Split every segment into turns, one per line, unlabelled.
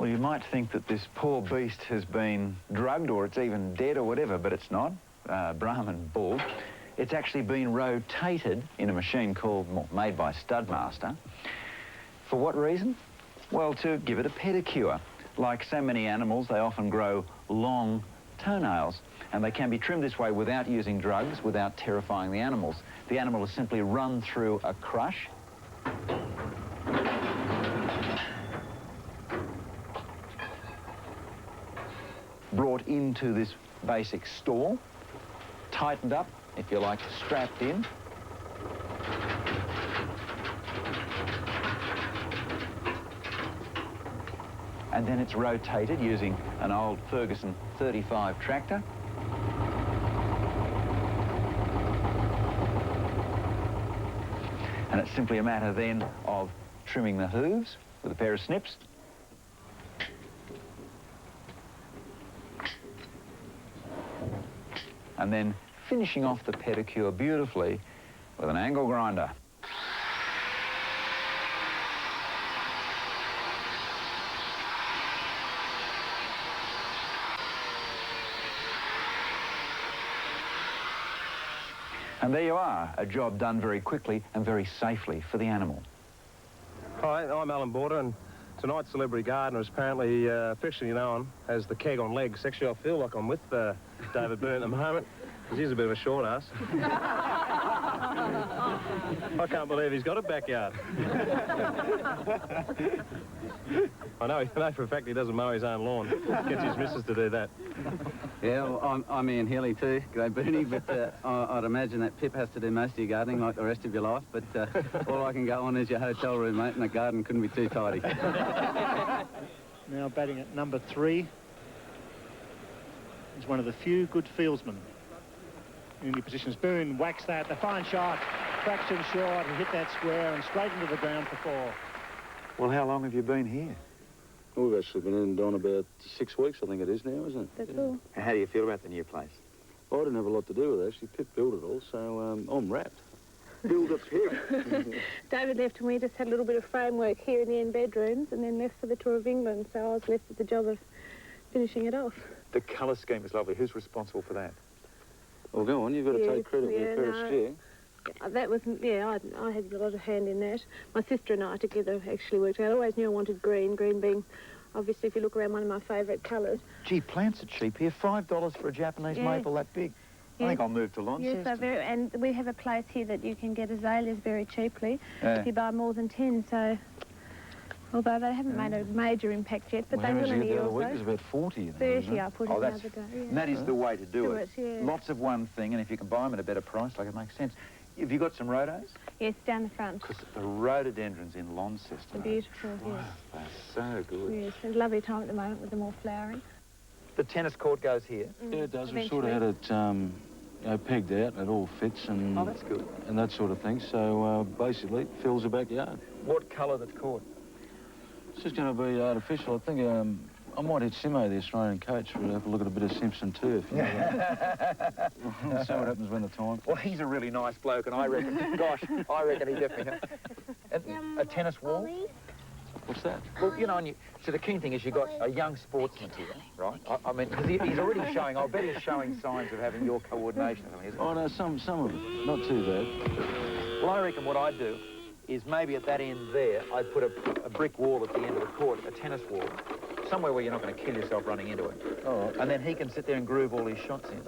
Well, you might think that this poor beast has been drugged or it's even dead or whatever, but it's not. Brahman bull. It's actually been rotated in a machine made by Studmaster. For what reason? Well, to give it a pedicure. Like so many animals, they often grow long toenails, and they can be trimmed this way without using drugs, without terrifying the animals. The animal is simply run through a crush. Brought into this basic stall, tightened up, if you like, strapped in. And then it's rotated using an old Ferguson 35 tractor. And it's simply a matter then of trimming the hooves with a pair of snips. And then finishing off the pedicure beautifully with an angle grinder. And there you are, a job done very quickly and very safely for the animal.
Hi, I'm Alan Border, and tonight's celebrity gardener is apparently affectionately known as the keg on legs. Actually, I feel like I'm with David Burnham at the moment, because he's a bit of a short ass. I can't believe he's got a backyard. I know for a fact he doesn't mow his own lawn. Gets his missus to do that.
Yeah, well, I'm Ian Healy too, Great Bernie, but I'd imagine that Pip has to do most of your gardening like the rest of your life, but all I can go on is your hotel room, mate, and the garden couldn't be too tidy.
Now batting at number 3. He's one of the few good fieldsmen in the positions. Boone whacks that, the fine shot, fraction short, he hit that square and straight into the ground for 4.
Well, how long have you been here?
We've actually been in on about 6 weeks, I think it is now, isn't it?
That's all.
And how do you feel about the new place?
I didn't have a lot to do with it, actually. Pip built it all, so I'm wrapped. Build a Pip.
David left and we just had a little bit of framework here in the end bedrooms and then left for the tour of England, so I was left with the job of finishing it off.
The colour scheme is lovely. Who's responsible for that?
Well, go on, you've got to take credit for your first year.
That was, yeah, I had a lot of hand in that. My sister and I together actually worked out. I always knew I wanted green being, obviously, if you look around, one of my favourite colours.
Gee, plants are cheap here. $5 for a Japanese maple that big. I think I'll move to Launceston.
Yes, and we have a place here that you can get azaleas very cheaply if you buy more than 10, so... Although they haven't made a major impact yet, but they will in a year or so.
The other week was about 40.
30 I put in the other day. Yeah.
And that is the way to do it.
Yeah.
Lots of one thing, and if you can buy them at a better price, like it makes sense. Have you got some rhodos?
Yes, down the front.
Because the rhododendrons in Launceston
They're beautiful,
wow, they're so good.
Yes, it's a lovely time at the moment with them all flowering.
The tennis court goes here?
Yeah, it does. We sort of had it pegged out, and it all fits and...
Oh, that's good.
And that sort of thing, so basically it fills the backyard.
What colour the court?
It's just going to be artificial. I think I might hit Simo, the Australian coach, for have a look at a bit of Simpson turf. You know, we'll see what happens when the time...
Well, he's a really nice bloke, and I reckon, gosh, I reckon he definitely... A tennis wall?
What's that?
Well, you know, so the key thing is you've got a young sportsman here, right? I mean, because he's already showing, I'll bet he's showing signs of having your coordination.
Oh, no, some of it. Not too bad.
Well, I reckon what I'd do is maybe at that end there, I'd put a brick wall at the end of the court, a tennis wall, somewhere where you're not going to kill yourself running into it.
Oh, right.
And then he can sit there and groove all his shots in.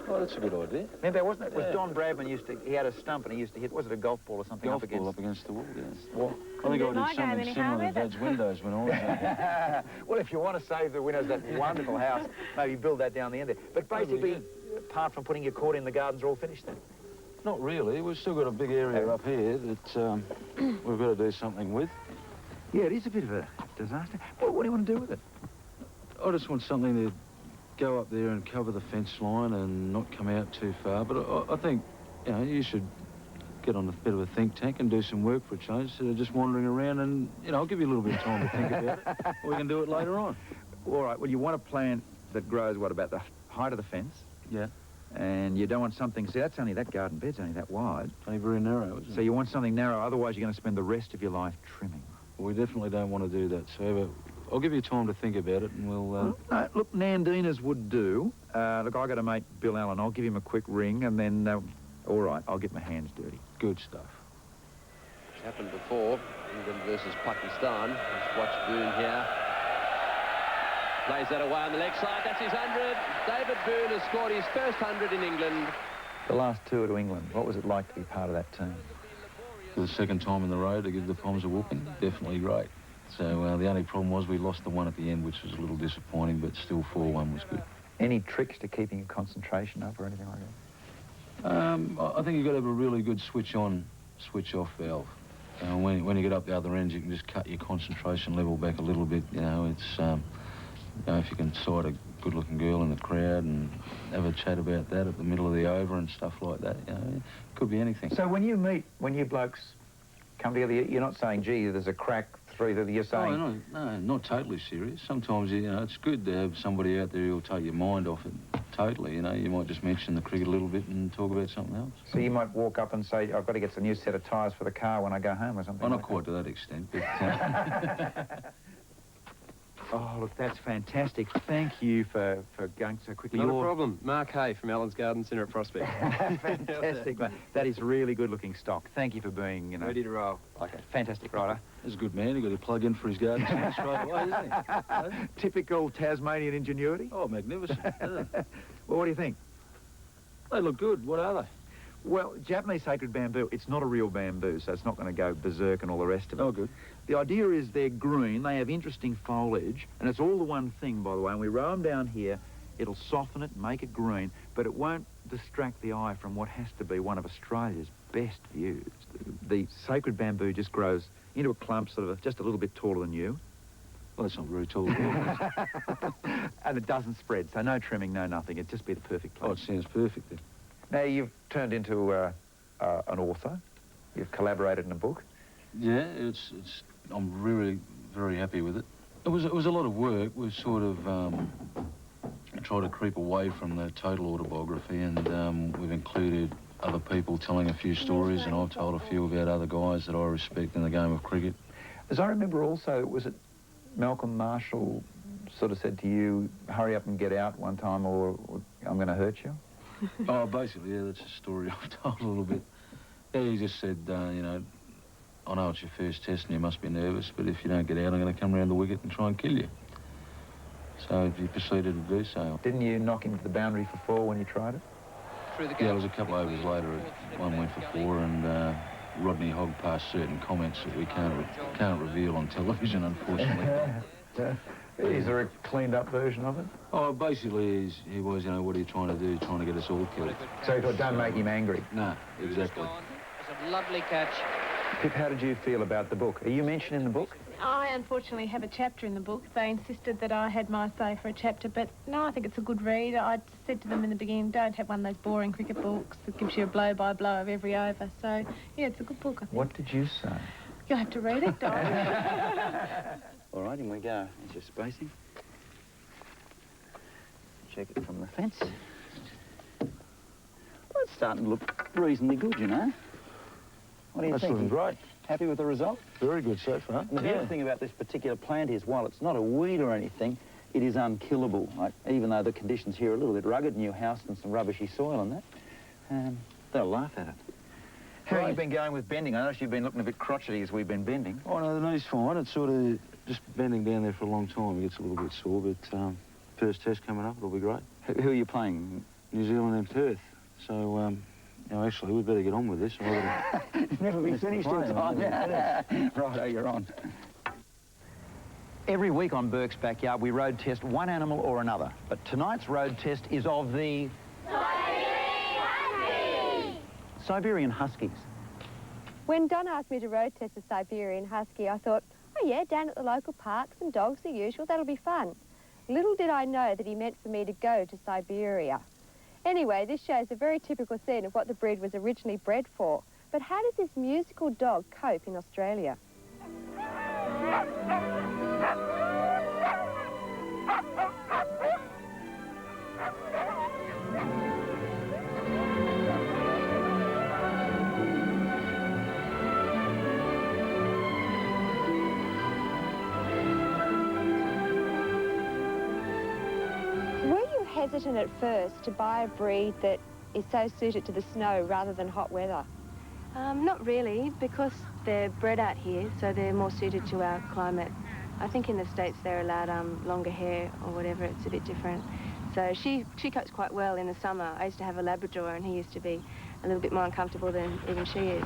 Oh, that's a good idea.
Remember, wasn't it? Was Don Bradman he had a stump and he used to hit, was it a golf ball or something
up against the wall, yes.
Well,
I think I did something similar to Dad's windows when I was there.
Well, if you want to save the windows of that wonderful house, maybe build that down the end there. But basically, apart from putting your court in, the gardens are all finished then?
Not really. We've still got a big area up here that we've got to do something with.
Yeah, it is a bit of a disaster. Well, what do you want to do with it?
I just want something to go up there and cover the fence line and not come out too far. But I think, you know, you should get on a bit of a think tank and do some work for a change instead of just wandering around and, you know, I'll give you a little bit of time to think about it. We can do it later on.
All right, well, you want a plant that grows, what, about the height of the fence?
Yeah.
And you don't want something, see, that garden bed's only that wide.
Only very narrow, isn't it?
So you want something narrow, otherwise you're going to spend the rest of your life trimming.
We definitely don't want to do that. So I'll give you time to think about it, and we'll...
Look, Nandina's would do. Look, I got a mate, Bill Allen. I'll give him a quick ring, and then, all right, I'll get my hands dirty.
Good stuff.
It's happened before, England versus Pakistan. Let's watch Boone here. Plays that away on the leg side. That's his 100. David Boone has scored his first 100 in England.
The last tour to England, what was it like to be part of that team?
For the second time in the row to give the Poms a whooping, definitely great. So the only problem was we lost the one at the end, which was a little disappointing, but still 4-1 was good.
Any tricks to keeping your concentration up or anything like that?
I think you've got to have a really good switch-on, switch-off valve. When you get up the other end, you can just cut your concentration level back a little bit. You know, it's if you can sight a good-looking girl in the crowd and have a chat about that at the middle of the over and stuff like that, you know, it could be anything.
So when you blokes come together, you're not saying, gee, there's a crack through that, you're saying...
Oh, no, not totally serious. Sometimes, you know, it's good to have somebody out there who'll take your mind off it totally, you know. You might just mention the cricket a little bit and talk about something else.
So you might walk up and say, I've got to get some new set of tyres for the car when I go home or something
Well,
like
not quite to that extent, but...
Oh, look, that's fantastic. Thank you for going so quickly.
Not a problem. Mark Hay from Allen's Garden Centre at Prospect.
Fantastic, mate. That is really good-looking stock. Thank you for being, you know...
Ready to roll.
Like a fantastic rider.
He's a good man. He got a plug in for his garden straight away, isn't he?
Typical Tasmanian ingenuity.
Oh, magnificent. Yeah.
Well, what do you think?
They look good. What are they?
Well, Japanese sacred bamboo, it's not a real bamboo, so it's not going to go berserk and all the rest of it.
Oh, good.
The idea is they're green, they have interesting foliage, and it's all the one thing, by the way. And we row them down here, it'll soften it, make it green, but it won't distract the eye from what has to be one of Australia's best views. The sacred bamboo just grows into a clump, sort of just a little bit taller than you.
Well, that's not very tall at all.
And it doesn't spread, so no trimming, no nothing. It'd just be the perfect place.
Oh, it sounds perfect then.
Now, you've turned into an author. You've collaborated in a book.
Yeah, I'm really very happy with it. It was a lot of work. We've sort of tried to creep away from the total autobiography, and we've included other people telling a few stories, and I've told a few about other guys that I respect in the game of cricket.
As I remember also, was it Malcolm Marshall sort of said to you, hurry up and get out one time or I'm going to hurt you?
Oh, basically, yeah, that's a story I've told a little bit. Yeah, he just said, you know, I know it's your first test and you must be nervous, but if you don't get out, I'm going to come around the wicket and try and kill you. So he proceeded to do so.
Didn't you knock him to the boundary for 4 when you tried it?
Yeah, it was a couple of overs later. One went for 4, and Rodney Hogg passed certain comments that we can't reveal on television, unfortunately.
Is there a cleaned-up version of it?
Oh, basically, he was, you know, what are you trying to do? Trying to get us all killed.
So you thought, don't make him angry?
No, exactly.
It's a lovely catch.
Pip, how did you feel about the book? Are you mentioned in the book?
I unfortunately have a chapter in the book. They insisted that I had my say for a chapter, but no, I think it's a good read. I said to them in the beginning, don't have one of those boring cricket books that gives you a blow-by-blow of every over. So, yeah, it's a good book, I think.
What did you say?
You'll have to read it, Don.
All right, in we go. There's your spacing. Check it from the fence. Well, it's starting to look reasonably good, you know. What do you
That's
think?
looking great.
Happy with the result?
Very good so far.
And the beautiful thing about this particular plant is, while it's not a weed or anything, it is unkillable. Like, even though the conditions here are a little bit rugged, new house and some rubbishy soil and that, they'll laugh at it. How have you been going with bending? I noticed you've been looking a bit crotchety as we've been bending.
Oh, no, the knee's fine. It's sort of just bending down there for a long time. It gets a little bit sore, but first test coming up, it'll be great.
Who are you playing?
New Zealand and Perth. So, you know, actually, we'd better get on with this.
Never been finished in time. Righto, you're on. Every week on Burke's Backyard, we road test one animal or another. But tonight's road test is of the... Siberian Huskies! Siberian Huskies.
When Don asked me to road test a Siberian Husky, I thought, oh yeah, down at the local parks and dogs, the usual, that'll be fun. Little did I know that he meant for me to go to Siberia. Anyway, this shows a very typical scene of what the breed was originally bred for. But how does this musical dog cope in Australia? hesitant at first to buy a breed that is so suited to the snow rather than hot weather?
Not really, because they're bred out here, so they're more suited to our climate. I think in the States they're allowed longer hair or whatever, it's a bit different. So she copes quite well in the summer. I used to have a Labrador and he used to be a little bit more uncomfortable than even she is.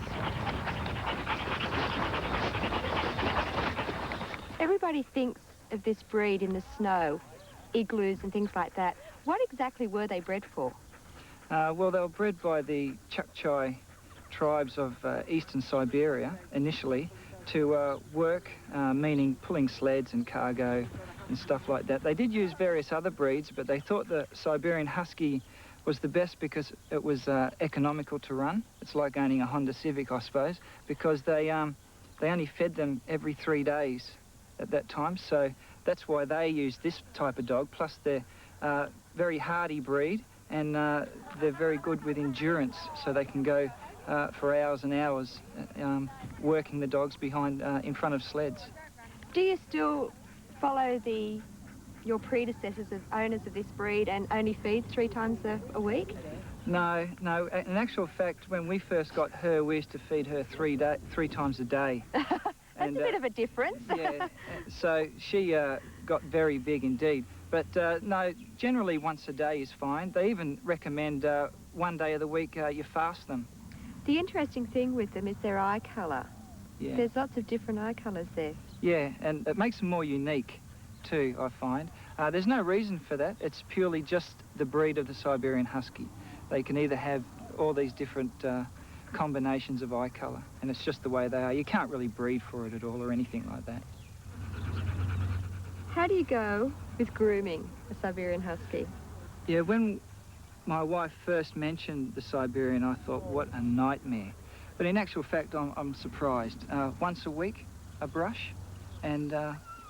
Everybody thinks of this breed in the snow, igloos and things like that. What exactly were they bred for?
Well, they were bred by the Chukchi tribes of eastern Siberia initially to work, meaning pulling sleds and cargo and stuff like that. They did use various other breeds, but they thought the Siberian Husky was the best because it was economical to run. It's like owning a Honda Civic, I suppose, because they only fed them every 3 days at that time, so that's why they used this type of dog. Plus they're very hardy breed, and they're very good with endurance, so they can go for hours and hours working the dogs behind in front of sleds.
Do you still follow your predecessors as owners of this breed and only feed 3 times a week?
No. In actual fact, when we first got her, we used to feed her 3 times a day.
That's a bit of a difference.
Yeah, so she got very big indeed. But no, generally once a day is fine. They even recommend 1 day of the week you fast them.
The interesting thing with them is their eye colour.
Yeah.
There's lots of different eye colours there.
Yeah, and it makes them more unique too, I find. There's no reason for that. It's purely just the breed of the Siberian Husky. They can either have all these different combinations of eye colour, and it's just the way they are. You can't really breed for it at all or anything like that.
How do you go with grooming a Siberian Husky?
Yeah, when my wife first mentioned the Siberian, I thought, what a nightmare. But in actual fact, I'm surprised. Once a week, a brush, and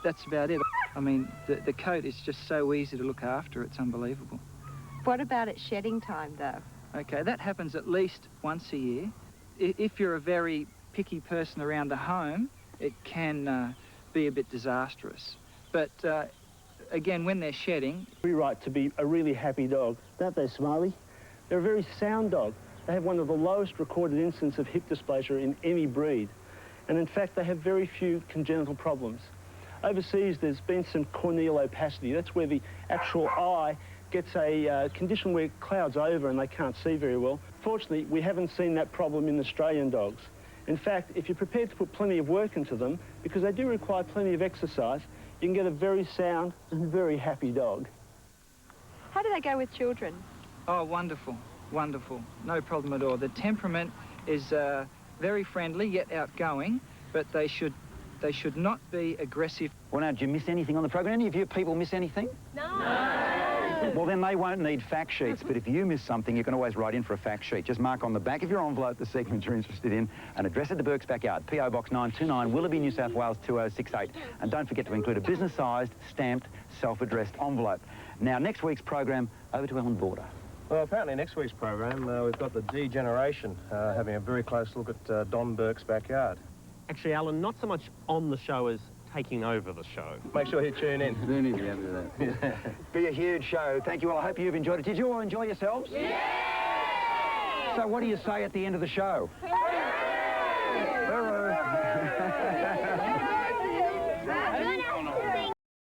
that's about it. I mean, the coat is just so easy to look after, it's unbelievable.
What about at shedding time, though?
Okay, that happens at least once a year. If you're a very picky person around the home, it can be a bit disastrous. But again, when they're shedding...
Right to be a really happy dog, don't they, Smiley? They're a very sound dog. They have one of the lowest recorded incidence of hip dysplasia in any breed. And in fact, they have very few congenital problems. Overseas, there's been some corneal opacity. That's where the actual eye gets a condition where it clouds over and they can't see very well. Fortunately, we haven't seen that problem in Australian dogs. In fact, if you're prepared to put plenty of work into them, because they do require plenty of exercise, you can get a very sound and very happy dog.
How do they go with children?
Oh, wonderful, wonderful. No problem at all. The temperament is very friendly yet outgoing, but they should not be aggressive.
Well, now, did you miss anything on the program? Any of you people miss anything? No. Well, then they won't need fact sheets, but if you miss something, you can always write in for a fact sheet. Just mark on the back of your envelope the segment you're interested in and address it to Burkes' Backyard, P.O. Box 929, Willoughby, New South Wales 2068. And don't forget to include a business-sized, stamped, self-addressed envelope. Now, next week's program, over to Ellen Border.
Well, apparently next week's program, we've got the D generation having a very close look at Don Burkes' backyard.
Actually, Alan, not so much on the show as taking over the show.
Make sure you tune in.
Bernie will be happy with that.
Be a huge show. Thank you all. I hope you've enjoyed it. Did you all enjoy yourselves? Yeah! So what do you say at the end of the show?